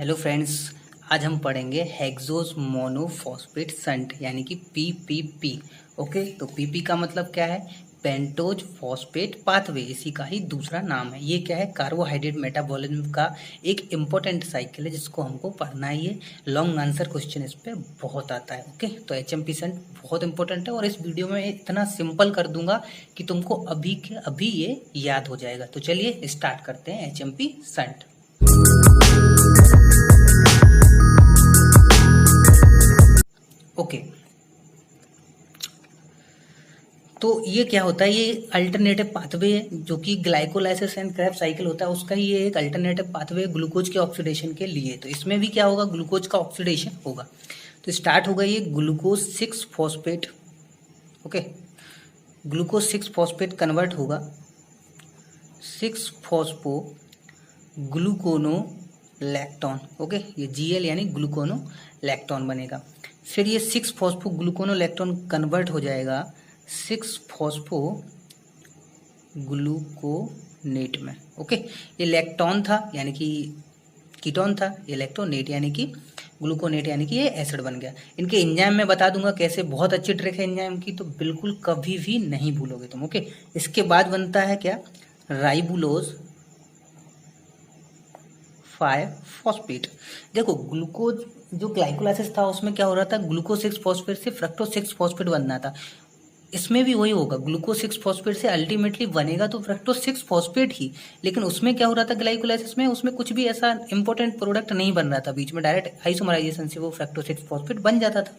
Hello friends, आज हम पढ़ेंगे हेक्सोस मोनोफॉस्फेट संट यानी कि पीपीपी। ओके, तो पीपी का मतलब क्या है? पेंटोज फॉस्फेट पाथवे, इसी का ही दूसरा नाम है। ये क्या है? कार्बोहाइड्रेट मेटाबॉलिज्म का एक इम्पोर्टेंट साइकिल है जिसको हमको पढ़ना ही है। लॉन्ग आंसर क्वेश्चन इस पे बहुत आता है। ओके, तो एचएमपी संट बहुत इंपॉर्टेंट है और इस वीडियो में इतना सिंपल कर दूंगा कि तुमको अभी के अभी ये याद हो जाएगा। तो चलिए स्टार्ट करते हैं एचएमपी संट। ओके, तो ये क्या होता है? ये अल्टरनेटिव पाथवे है जो कि ग्लाइकोलाइसिस एंड क्रेब्स साइकिल होता है, उसका ही ये एक अल्टरनेटिव पाथवे है ग्लूकोज के ऑक्सीडेशन के लिए। तो इसमें भी क्या होगा? ग्लूकोज का ऑक्सीडेशन होगा। तो स्टार्ट होगा ये glucose 6 phosphate. Okay, glucose 6 phosphate convert होगा 6 फॉस्फो ग्लूकोनो लैक्टोन। ओके, ये जीएल यानी ग्लूकोनो लैक्टोन बनेगा। फिर ये 6 फॉस्फो ग्लूकोनो लैक्टोन कन्वर्ट हो जाएगा 6 फॉस्फो ग्लूकोनेट में। ओके, ये लैक्टोन था यानी कि कीटोन था, ये लैक्टोनेट यानी कि ग्लूकोनेट यानी कि ये एसिड बन गया। इनके एंजाइम में बता दूंगा कैसे, बहुत अच्छी ट्रिक है एंजाइम की, तो बिल्कुल कभी भी नहीं भूलोगे तुम। ओके, इसके बाद बनता है क्या? Ribulose 5 phosphate. देखो, ग्लूकोज जो ग्लाइकोलाइसिस था उसमें क्या हो रहा था? ग्लूकोज 6 फॉस्फेट से फ्रक्टोज 6 फॉस्फेट बनना था। इसमें भी वही होगा, ग्लूकोज 6 फॉस्फेट से अल्टीमेटली बनेगा तो फ्रक्टोज 6 फॉस्फेट ही। लेकिन उसमें क्या हो रहा था ग्लाइकोलाइसिस में? उसमें कुछ भी ऐसा इंपॉर्टेंट प्रोडक्ट नहीं बन रहा था बीच में, डायरेक्ट आइसोमराइजेशन से वो फ्रक्टोज 6 फॉस्फेट बन जाता था।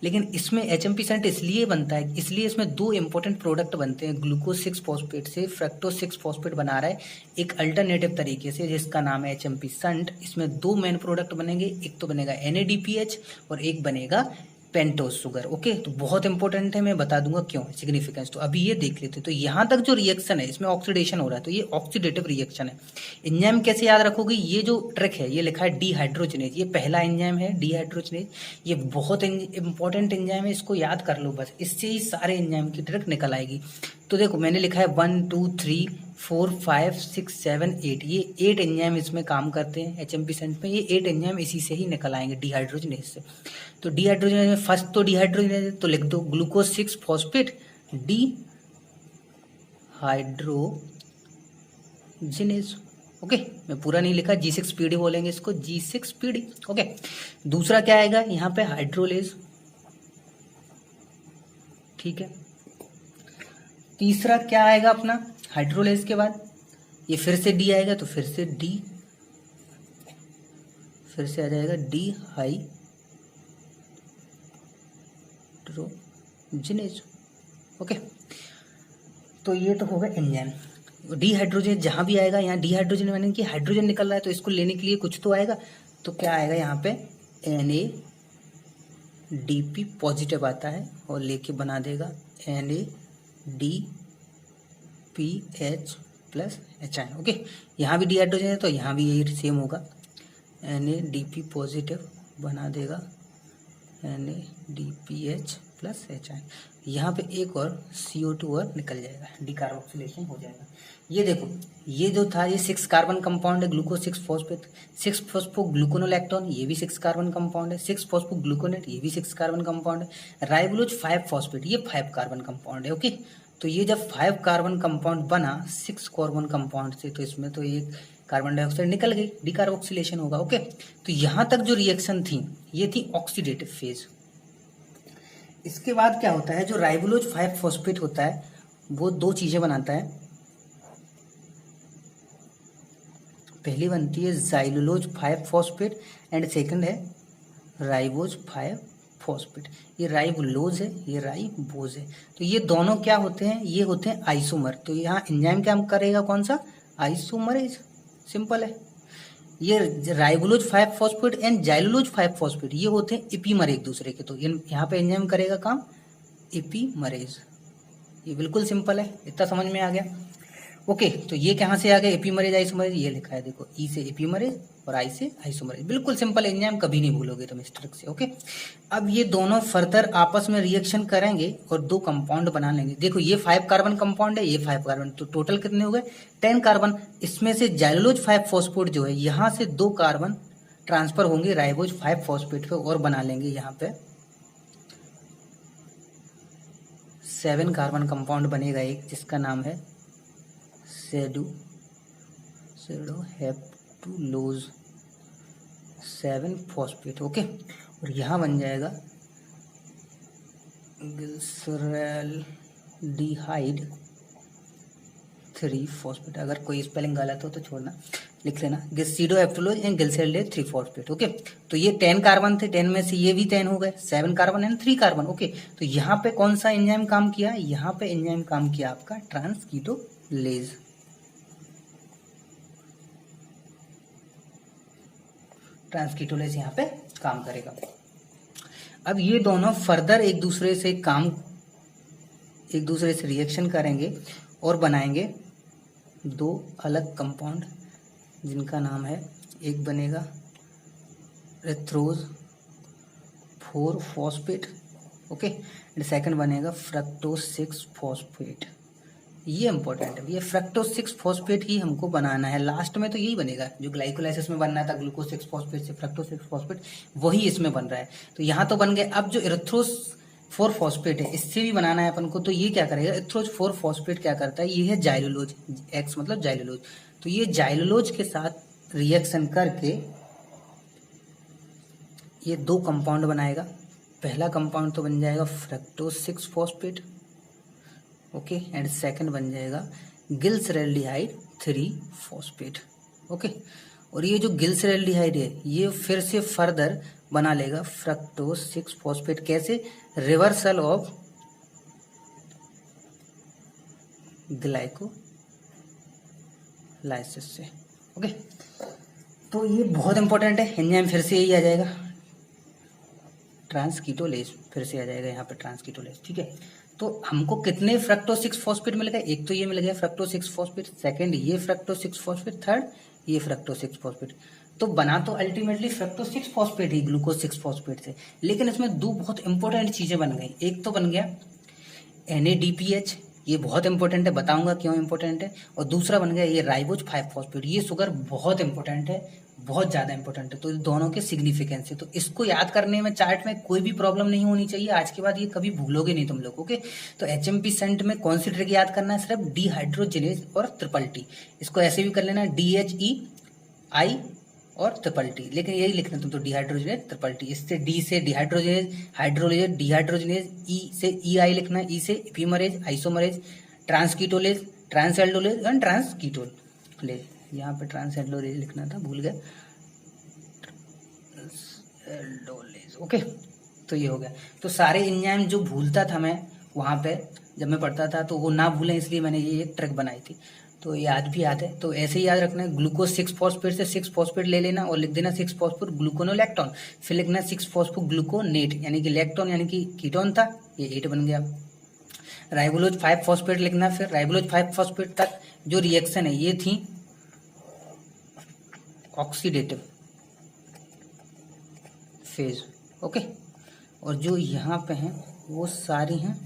लेकिन इसमें एचएमपी संट इसलिए बनता है, इसलिए इसमें दो इंपॉर्टेंट प्रोडक्ट बनते हैं। ग्लूकोज 6 फॉस्फेट से फ्रक्टोज 6 फॉस्फेट बना रहा है एक अल्टरनेटिव तरीके से, जिसका नाम है एचएमपी संट। इसमें दो मेन प्रोडक्ट बनेंगे, एक तो बनेगा NADPH और एक बनेगा पेंटोज शुगर। ओके, तो बहुत इंपॉर्टेंट है, मैं बता दूंगा क्यों सिग्निफिकेंस। तो अभी ये देख लेते हैं। तो यहाँ तक जो रिएक्शन है इसमें ऑक्सीडेशन हो रहा है, तो ये ऑक्सीडेटिव रिएक्शन है। एंजाइम कैसे याद रखोगे? ये जो ट्रिक है, ये लिखा है डिहाइड्रोजनेज, ये पहला एंजाइम है डिहाइड्रोजनेज। ये बहुत इंपॉर्टेंट एंजाइम है, इसको याद कर लो बस, इससे ही सारे एंजाइम की ट्रिक निकल आएगी। तो देखो, मैंने लिखा है 1 2 3 4 5 6 7 8, ये 8 एंजाइम इसमें काम करते हैं एचएमपी संट में। ये 8 एंजाइम इसी से ही निकल आएंगे, डिहाइड्रोजनेज से। तो डिहाइड्रोजनेज में फर्स्ट तो डिहाइड्रोजनेज, तो लिख दो ग्लूकोज 6 फॉस्फेट डी हाइड्रोजनेज। ओके, मैं पूरा नहीं लिखा, G6PD बोलेंगे इसको, G6PD। ओके, दूसरा क्या आएगा यहाँ पे? हाइड्रोलेज। ठीक है, तीसरा क्या आएगा अपना? हाइड्रोलेज के बाद ये फिर से डी आएगा, तो फिर से डी, फिर से आ जाएगा डी हाइड्रोजनेज। ओके, तो ये तो होगा एंजाइम। डिहाइड्रोजन जहां भी आएगा, यहाँ डिहाइड्रोजन यानी कि हाइड्रोजन निकल रहा है, तो इसको लेने के लिए कुछ तो आएगा। तो क्या आएगा यहाँ पे? NADP पॉजिटिव आता है और लेके बना देगा NADPH प्लस HI। ओके, यहाँ भी डिहाइड्रोजन है तो यहाँ भी यही सेम होगा, NADP पॉजिटिव बना देगा NADPH प्लस HI। यहाँ पे एक और CO2 और निकल जाएगा, डिकार्बोक्सिलेशन हो जाएगा। ये देखो, ये जो था ये 6 कार्बन कंपाउंड है, ग्लूकोज 6 फॉस्फेट। 6 फॉस्फो ग्लूकोनोलैक्टोन, ये भी 6 कार्बन कंपाउंड है। 6 फॉस्फो ग्लूकोनेट, ये भी 6 कार्बन कंपाउंड है। राइबोलोज 5 फॉस्फेट, ये 5 कार्बन कंपाउंड है। ओके, तो ये जब 5 कार्बन कंपाउंड बना 6 कार्बन कंपाउंड से, तो इसमें तो एक कार्बन डाइऑक्साइड निकल गई, डिकार्बोक्सिलेशन होगा। ओके, तो यहाँ तक जो रिएक्शन थी ये थी ऑक्सीडेटिव फेज। इसके बाद क्या होता है? जो राइबोलोज 5 फॉस्फेट होता है वो दो चीजें बनाता है। पहली बनती है जाइलोलोज 5 फॉस्फेट एंड सेकंड है राइबोज 5 फॉस्फेट। ये राइबोलोज है, ये राइबोज है। तो ये दोनों क्या होते हैं? ये होते हैं आइसोमर। तो यहाँ एंजाइम क्या करेगा? कौन सा? आइसोमरेज। सिंपल है। ये राइबोलोज 5 फॉस्फेट एंड जाइलोलोज 5 फॉस्फेट ये होते हैं एपीमर एक दूसरे के। तो यहाँ पे एंजाइम करेगा काम एपीमरेज। ये बिल्कुल सिंपल है, इतना समझ में आ गया। ओके, तो ये कहाँ से आ गया? एपीमरेज आइसोमरेज, ये लिखा है देखो, ई से एपीमरेज और आई से आइसोमरेज। बिल्कुल सिंपल एंजाइम, कभी नहीं भूलोगे तुम इस ट्रिक से। ओके, अब ये दोनों फर्दर आपस में रिएक्शन करेंगे और दो कंपाउंड बना लेंगे। देखो, ये 5 कार्बन कंपाउंड है, ये 5 कार्बन, तो टोटल कितने हो गए? 10 कार्बन। इसमें से जाइलोलोज 5 फॉस्फेट जो है यहाँ से 2 कार्बन ट्रांसफर होंगे राइबोज 5 फॉस्फेट पे और बना लेंगे यहाँ पे 7 कार्बन कंपाउंड बनेगा एक, जिसका नाम है सेडोहेप्टुलोज 7 फॉस्फेट। ओके, और यहाँ बन जाएगा ग्लिसरैल्डिहाइड 3 फॉस्फेट। अगर कोई स्पेलिंग गलत हो तो छोड़ना, लिख लेना सीडोहेप्टुलोज एंड ग्लिसरैल्डिहाइड 3 फॉस्फेट। ओके, तो ये 10 कार्बन थे, 10 में से ये भी 10 हो गए, 7 कार्बन एंड 3 कार्बन। ओके, तो यहाँ पे कौन सा एंजाइम काम किया? यहाँ पे एंजाइम काम किया आपका ट्रांसकीटोलेज। ट्रांसकीटोलेज यहाँ पे काम करेगा। अब ये दोनों फर्दर एक दूसरे से रिएक्शन करेंगे और बनाएंगे 2 अलग कंपाउंड, जिनका नाम है, एक बनेगा एथ्रोज 4 फॉस्फेट, ओके, एंड सेकंड बनेगा फ्रक्टोज 6 फॉस्फेट। ये इंपॉर्टेंट है, ये फ्रक्टोज 6 फॉस्फेट ही हमको बनाना है। लास्ट में तो यही बनेगा जो ग्लाइकोलाइसिस में बनना था, ग्लूकोज 6 फॉस्फेट से फ्रक्टोज 6 फॉस्फेट, वही इसमें बन रहा है। तो यहाँ तो बन गए। अब जो एरिथ्रोज 4 फॉस्फेट है, इससे भी बनाना है अपन को। तो ये क्या करेगा? एरिथ्रोज 4 फॉस्फेट क्या करता है? ये है जाइलोलोज, एक्स मतलब जाइलोलोज। तो ये जाइलोलोज के साथ रिएक्शन करके ये 2 कंपाउंड बनाएगा। पहला कंपाउंड तो बन जाएगा fructose 6 phosphate, okay, and second बन जाएगा ग्लिसरैल्डिहाइड 3 फॉस्फेट, ओके। और ये जो ग्लिसरैल्डिहाइड है, ये फिर से फर्दर बना लेगा फ्रक्टोज 6 फॉस्फेट। कैसे? रिवर्सल ऑफ ग्लाइकोलाइसिस से, ओके। तो ये बहुत इंपॉर्टेंट है एंजाइम, फिर से यही आ जाएगा ट्रांसकीटोलेज, फिर से आ जाएगा यहाँ पे ट्रांसकीटोलेज, ठीक है। तो हमको कितने फ्रक्टोज 6 फॉस्फेट मिल गए? एक तो ये मिल गया फ्रक्टोज 6 फॉस्फेट, सेकंड ये फ्रक्टोज 6 फॉस्फेट, थर्ड ये फ्रक्टोज 6 फॉस्फेट। तो बना तो अल्टीमेटली फ्रक्टोज 6 फॉस्फेट ही ग्लूकोज 6 फॉस्फेट से, लेकिन इसमें 2 बहुत इंपॉर्टेंट चीजें बन गई। एक तो बन गया NADPH, ये बहुत इंपॉर्टेंट है, बताऊंगा क्यों इंपॉर्टेंट है। और दूसरा बन गया ये राइबोज 5 फॉस्फेट। ये शुगर बहुत इंपॉर्टेंट है, बहुत ज्यादा इंपॉर्टेंट है। तो दोनों के सिग्निफिकेंस है, तो इसको याद करने में चार्ट में कोई भी प्रॉब्लम नहीं होनी चाहिए। आज के बाद ये कभी भूलोगे नहीं तुम लोग, ओके। तो HMP सेंट में कौन सी ट्रिक याद करना है? सिर्फ डिहाइड्रोजिनेज और ट्रिपल टी। इसको ऐसे भी कर लेना DHEI और ट्रिपल टी, लेकिन यही लिखना तुम तो डिहाइड्रोजिनेज ट्रिपल टी। इससे D से डिहाइड्रोजिनेज, हाइड्रोलेज डिहाइड्रोजिनेज, E से EI लिखना, E से एपिमरेज, आइसोमरेज, ट्रांसकीटोलेज, ट्रांसएल्डोलेज एंड ट्रांसकीटोलेज। यहाँ पे ट्रांसएल्डोलेज लिखना था, भूल गया, ट्रांसएल्डोलेज, ओके। तो ये हो गया। तो सारे एंजाइम जो भूलता था मैं वहाँ पे जब मैं पढ़ता था, तो वो ना भूलें इसलिए मैंने ये एक ट्रिक बनाई थी। तो याद भी याद है, तो ऐसे ही याद रखना है। ग्लूकोज 6 फॉस्फेट से 6 फॉस्फेट ले लेना और लिख देना 6 फॉस्फेट ग्लूकोनोलैक्टोन, फिर लिखना 6 फॉस्फेट ग्लूकोनेट, यानी कि लैक्टोन यानी कि कीटोन था, ये 8 बन गया। राइबोलोज 5 फॉस्फेट लिखना, फिर राइबोलोज 5 फॉस्फेट तक जो रिएक्शन है ये थी ऑक्सीडेटिव फेज, ओके। और जो यहाँ पे हैं वो सारी हैं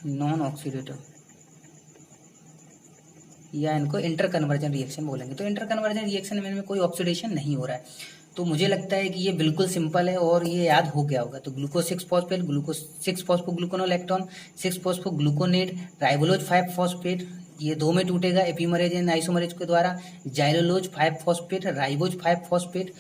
नॉन ऑक्सीडेटिव, या इनको इंटर कन्वर्जन रिएक्शन बोलेंगे। तो इंटर कन्वर्जन रिएक्शन में कोई ऑक्सीडेशन नहीं हो रहा है। तो मुझे लगता है कि ये बिल्कुल सिंपल है और ये याद हो गया होगा। तो glucose 6 phosphate, glucose 6 phospho gluconolactone, 6 phospho gluconate, ribulose 5 phosphate, ये 2 में टूटेगा एपिमरेज एंड आइसोमरेज के द्वारा, जाइलोलोज 5 फॉस्फेट, राइबोज 5 फॉस्फेट,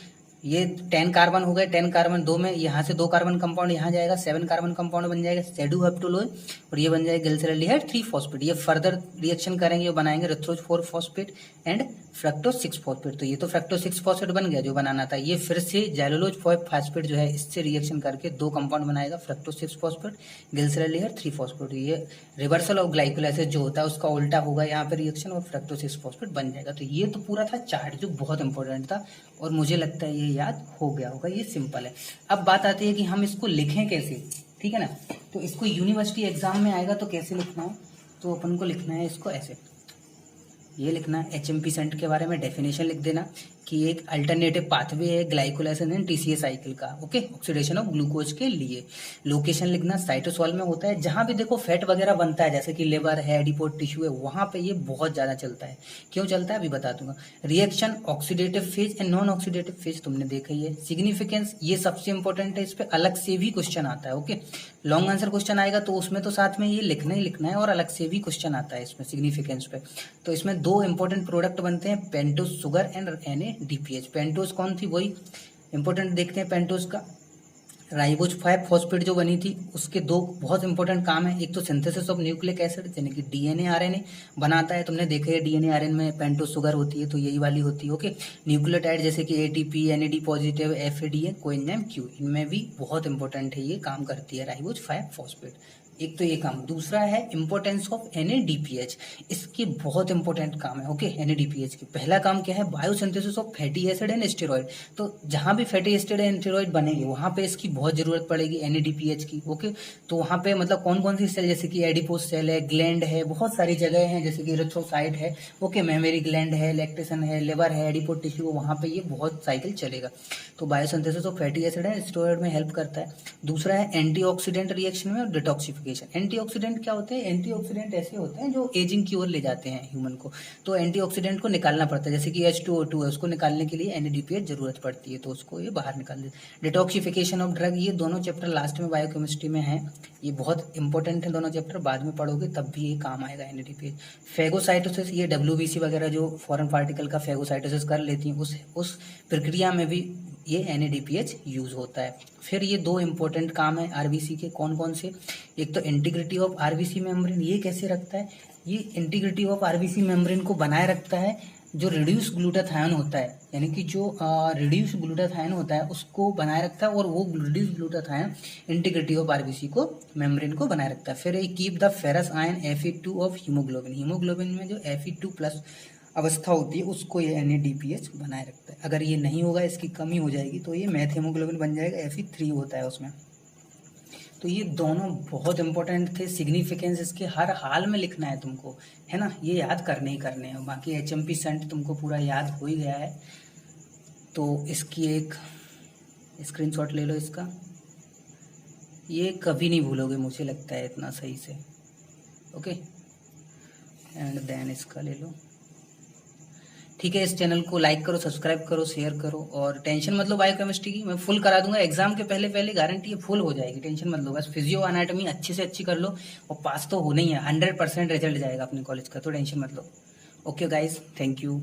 ये 10 कार्बन हो गए, 10 कार्बन 2 में, यहाँ से 2 कार्बन कंपाउंड यहाँ जाएगा, 7 कार्बन कंपाउंड बन जाएगा सेडोहेप्टुलोज, और ये बन जाएगा ग्लिसरैल्डिहाइड 3 फॉस्फेट। ये फर्दर रिएक्शन करेंगे और बनाएंगे erythrose 4 phosphate and fructose 6 phosphate. तो ये तो फ्रक्टोज 6 फॉस्फेट बन गया जो बनाना था। ये फिर से जाइलोलोज 5 फॉस्फेट जो है इससे रिएक्शन करके 2 कंपाउंड बनाएगा, फ्रक्टोज 6 फॉस्फेट, ग्लिसरैल्डिहाइड 3 फॉस्फेट। ये रिवर्सल ऑफ ग्लाइकोलाइसिस जो होता है उसका उल्टा होगा यहाँ पे रिएक्शन, और फ्रक्टोज 6 फॉस्फेट बन जाएगा। तो ये तो पूरा था चार्ट जो बहुत इंपॉर्टेंट था और मुझे लगता है ये याद हो गया होगा। ये सिंपल है। अब बात आती है कि हम इसको लिखें कैसे, ठीक है ना। तो इसको यूनिवर्सिटी एग्जाम में आएगा तो कैसे लिखना है, तो अपन को लिखना है इसको ऐसे, ये लिखना है HMP सेंट के बारे में डेफिनेशन लिख देना कि एक अल्टरनेटिव पाथवे है ग्लाइकोलाइसिस एंड टीसीए साइकिल का, ओके, ऑक्सीडेशन ऑफ ग्लूकोज के लिए। लोकेशन लिखना साइटोसॉल में होता है, जहां भी देखो फैट वगैरह बनता है जैसे कि लिवर है, एडिपोज टिश्यू है, वहां पे ये बहुत ज्यादा चलता है। क्यों चलता है अभी बता दूंगा। Reaction oxidative phase and non oxidative phase तुमने देखा ही है। सिग्निफिकेंस ये सबसे इंपॉर्टेंट है, इस पे अलग से भी क्वेश्चन आता है, ओके। लॉन्ग आंसर क्वेश्चन आएगा तो उसमें तो साथ में ये लिखना ही लिखना है, और अलग से भी क्वेश्चन आता है इसमें सिग्निफिकेंस पे। तो इसमें दो इंपॉर्टेंट प्रोडक्ट बनते हैं, pentose sugar and NADPH। Pentose कौन थी, वही इंपॉर्टेंट देखते हैं पेंटोज का। राइबोज 5 फॉस्फेट जो बनी थी उसके दो बहुत इंपॉर्टेंट काम है। एक तो सिंथेसिस ऑफ न्यूक्लिक एसिड यानी कि DNA RNA बनाता है, तुमने देखा है DNA RNA में पेंटोज शुगर होती है, तो यही वाली होती है, ओके। न्यूक्लियोटाइड जैसे कि ATP, NAD पॉजिटिव, FAD है, कोएंजाइम Q, इनमें भी बहुत इंपॉर्टेंट है, ये काम करती है राइबोज 5 फॉस्फेट। एक तो ये काम। दूसरा है इंपॉर्टेंस ऑफ NADPH, इसकी बहुत इंपॉर्टेंट काम है, ओके। NADPH की पहला काम क्या है, biosynthesis of fatty acid and steroid. तो जहां भी फैटी एसिड एंड स्टेरॉइड बनेंगे वहां पे इसकी बहुत जरूरत पड़ेगी NADPH की, ओके। तो वहां पे मतलब कौन कौन सी सेल, जैसे कि एडिपोज सेल है, ग्लैंड है, बहुत सारी जगह है, जैसे कि इरिथ्रोसाइट है, ओके, मेमोरी ग्लैंड है, लैक्टेशन है, लिवर है, एडिपोज टिश्यू, वहां पे ये बहुत साइकिल चलेगा। तो biosynthesis of fatty acid and steroid में हेल्प करता है। दूसरा है एंटीऑक्सीडेंट रिएक्शन में और डिटॉक्सिफिकेशन। एंटीऑक्सीडेंट क्या होते हैं, एंटीऑक्सीडेंट ऐसे होते हैं जो एजिंग की ओर ले जाते हैं ह्यूमन को। तो एंटीऑक्सीडेंट को निकालना पड़ता है, जैसे कि H2O2 है, उसको निकालने के लिए NADPH जरूरत पड़ती है, तो उसको ये बाहर निकाल देते हैं। डिटॉक्सिफिकेशन ऑफ ड्रग, ये दोनों चैप्टर लास्ट में बायोकेमिस्ट्री में है, ये बहुत इंपॉर्टेंट है दोनों चैप्टर, बाद में पढ़ोगे तब भी ये काम आएगा NADPH। फेगोसाइटोसिस, ये WBC वगैरह जो फॉरेन पार्टिकल का फेगोसाइटोसिस कर लेती हैं, उस प्रक्रिया में भी ये NADPH यूज होता है। फिर ये दो इंपॉर्टेंट काम है आरबीसी के, कौन कौन से। एक तो इंटीग्रिटी ऑफ आरबीसी मेम्ब्रेन, ये कैसे रखता है, ये इंटीग्रिटी ऑफ आरबीसी मेम्ब्रेन को बनाए रखता है जो रिड्यूस ग्लूटाथायोन होता है, यानी कि जो रिड्यूस ग्लूटाथायोन होता है उसको बनाए रखता है, और वो reduce glutathione integrity of RBC को मेम्ब्रेन को बनाए रखता है। फिर ये keep the ferrous ion Fe2 of haemoglobin, haemoglobin में जो Fe2+ अवस्था होती है उसको ये NADPH बनाए रखता है। अगर ये नहीं होगा, इसकी कमी हो जाएगी, तो ये मैथ हीमोग्लोबिन बन जाएगा, Fe3 होता है उसमें। तो ये दोनों बहुत इंपॉर्टेंट थे। सिग्निफिकेंस इसके हर हाल में लिखना है तुमको, है ना, ये याद करने ही करने हैं। बाकी HMP सेंट तुमको पूरा याद हो ही गया है, तो इसकी एक स्क्रीनशॉट ले लो इसका, ये कभी नहीं भूलोगे मुझे लगता है इतना सही से, ओके। एंड देन इसका ले लो, ठीक है। इस चैनल को लाइक करो, सब्सक्राइब करो, शेयर करो, और टेंशन मत लो बायोकेमिस्ट्री की, मैं फुल करा दूंगा एग्जाम के पहले पहले, गारंटी है फुल हो जाएगी, टेंशन मत लो। बस फिजियो एनाटॉमी अच्छी से अच्छी कर लो और पास तो होना ही है, 100% रिजल्ट जाएगा अपने कॉलेज का, तो टेंशन मत लो। Okay guys, thank you.